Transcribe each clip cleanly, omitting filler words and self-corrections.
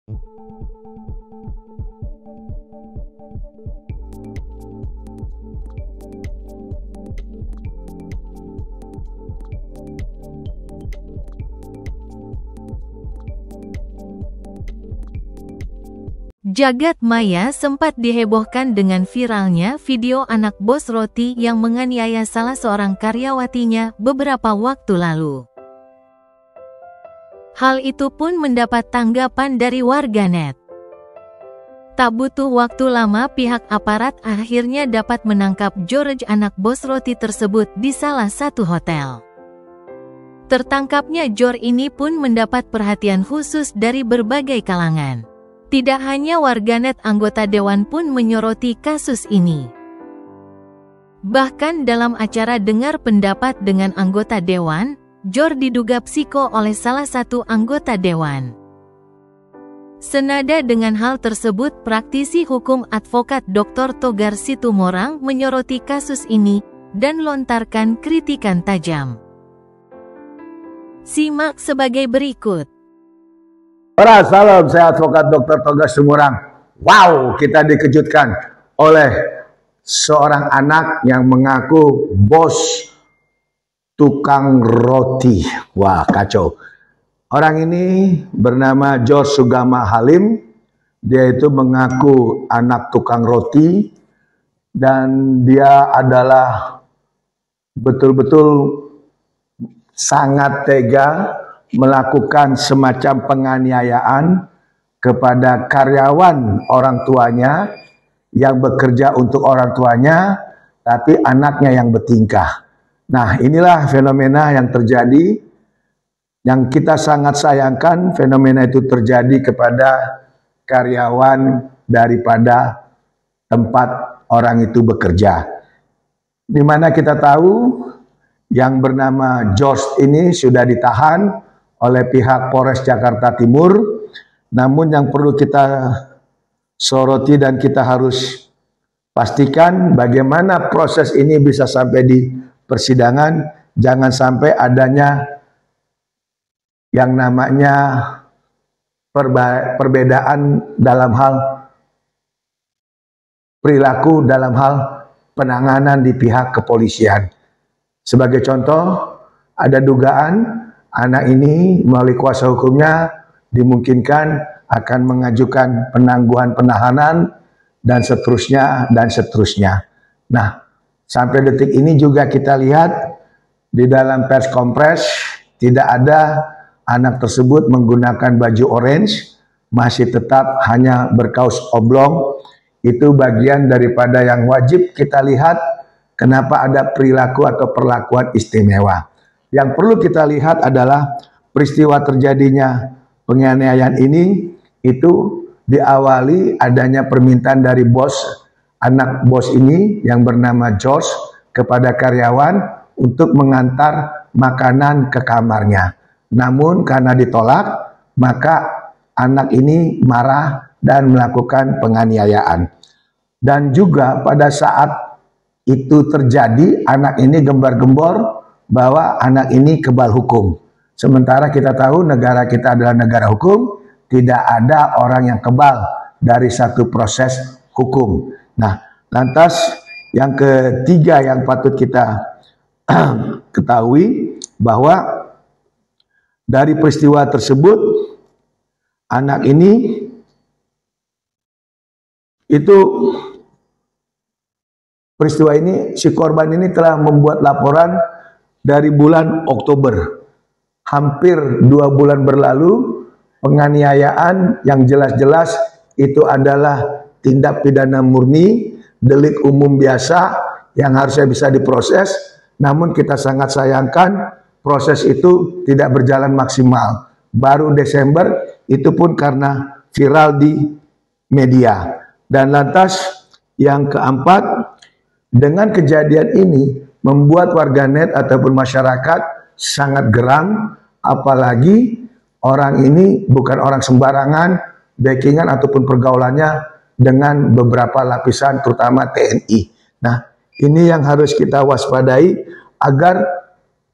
Jagat maya sempat dihebohkan dengan viralnya video anak bos roti yang menganiaya salah seorang karyawatinya beberapa waktu lalu. Hal itu pun mendapat tanggapan dari warganet. Tak butuh waktu lama pihak aparat akhirnya dapat menangkap George anak bos roti tersebut di salah satu hotel. Tertangkapnya George ini pun mendapat perhatian khusus dari berbagai kalangan. Tidak hanya warganet, anggota dewan pun menyoroti kasus ini. Bahkan dalam acara dengar pendapat dengan anggota dewan, George diduga psiko oleh salah satu anggota dewan. Senada dengan hal tersebut, praktisi hukum advokat Dr. Togar Situmorang menyoroti kasus ini dan lontarkan kritikan tajam. Simak sebagai berikut. Salam, saya advokat Dr. Togar Situmorang. Wow, kita dikejutkan oleh seorang anak yang mengaku bos tukang roti. Wah, kacau. Orang ini bernama George Sugama Halim. Dia itu mengaku anak tukang roti dan dia adalah betul-betul sangat tega melakukan semacam penganiayaan kepada karyawan orang tuanya yang bekerja untuk orang tuanya, tapi anaknya yang bertingkah. Nah, inilah fenomena yang terjadi, yang kita sangat sayangkan. Fenomena itu terjadi kepada karyawan daripada tempat orang itu bekerja. Di mana kita tahu yang bernama George ini sudah ditahan oleh pihak Polres Jakarta Timur. Namun yang perlu kita soroti dan kita harus pastikan bagaimana proses ini bisa sampai di persidangan. Jangan sampai adanya yang namanya perbedaan dalam hal perilaku, dalam hal penanganan di pihak kepolisian. Sebagai contoh, ada dugaan anak ini melalui kuasa hukumnya dimungkinkan akan mengajukan penangguhan penahanan dan seterusnya dan seterusnya. Nah, sampai detik ini juga kita lihat di dalam pers kompres tidak ada anak tersebut menggunakan baju orange, masih tetap hanya berkaus oblong. Itu bagian daripada yang wajib kita lihat kenapa ada perilaku atau perlakuan istimewa. Yang perlu kita lihat adalah peristiwa terjadinya penganiayaan ini itu diawali adanya permintaan dari bos, anak bos ini yang bernama George kepada karyawan untuk mengantar makanan ke kamarnya. Namun karena ditolak, maka anak ini marah dan melakukan penganiayaan. Dan juga pada saat itu terjadi, anak ini gembar-gembor bahwa anak ini kebal hukum. Sementara kita tahu negara kita adalah negara hukum, tidak ada orang yang kebal dari satu proses hukum. Nah, lantas yang ketiga yang patut kita ketahui bahwa dari peristiwa tersebut, anak ini itu peristiwa ini, si korban ini telah membuat laporan dari bulan Oktober. Hampir 2 bulan berlalu, penganiayaan yang jelas-jelas itu adalah tindak pidana murni, delik umum biasa yang harusnya bisa diproses. Namun kita sangat sayangkan proses itu tidak berjalan maksimal. Baru Desember, itu pun karena viral di media. Dan lantas yang keempat, dengan kejadian ini membuat warganet ataupun masyarakat sangat geram, apalagi orang ini bukan orang sembarangan, backingan ataupun pergaulannya dengan beberapa lapisan terutama TNI. Nah, ini yang harus kita waspadai agar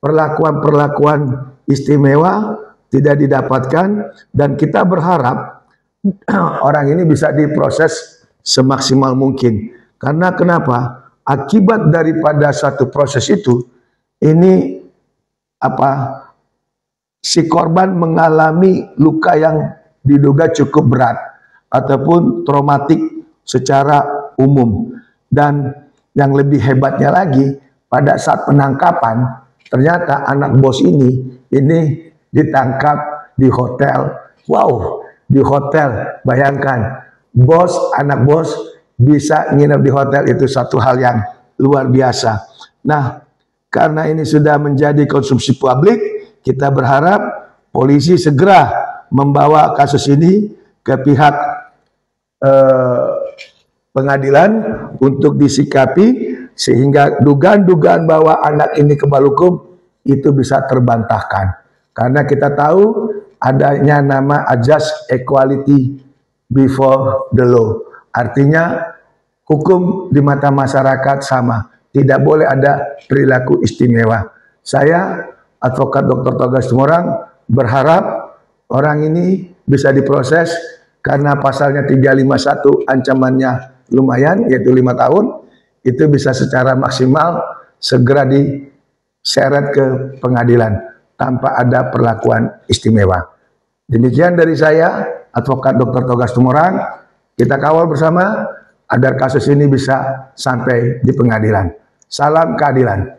perlakuan-perlakuan istimewa tidak didapatkan, dan kita berharap orang ini bisa diproses semaksimal mungkin. Karena kenapa? Akibat daripada satu proses itu, ini si korban mengalami luka yang diduga cukup berat ataupun traumatik secara umum. Dan yang lebih hebatnya lagi, pada saat penangkapan ternyata anak bos ini ditangkap di hotel. Wow, di hotel. Bayangkan, anak bos bisa nginep di hotel, itu satu hal yang luar biasa. Nah, karena ini sudah menjadi konsumsi publik, kita berharap polisi segera membawa kasus ini ke pihak pengadilan untuk disikapi, sehingga dugaan-dugaan bahwa anak ini kebal hukum itu bisa terbantahkan. Karena kita tahu adanya nama Ajas Equality Before the Law. Artinya hukum di mata masyarakat sama. Tidak boleh ada perilaku istimewa. Saya, Advokat Dr. Togas Tumorang, berharap orang ini bisa diproses karena pasalnya 351 ancamannya lumayan, yaitu 5 tahun. Itu bisa secara maksimal segera diseret ke pengadilan tanpa ada perlakuan istimewa. Demikian dari saya, Advokat Dr. Togas Tumorang. Kita kawal bersama agar kasus ini bisa sampai di pengadilan. Salam keadilan.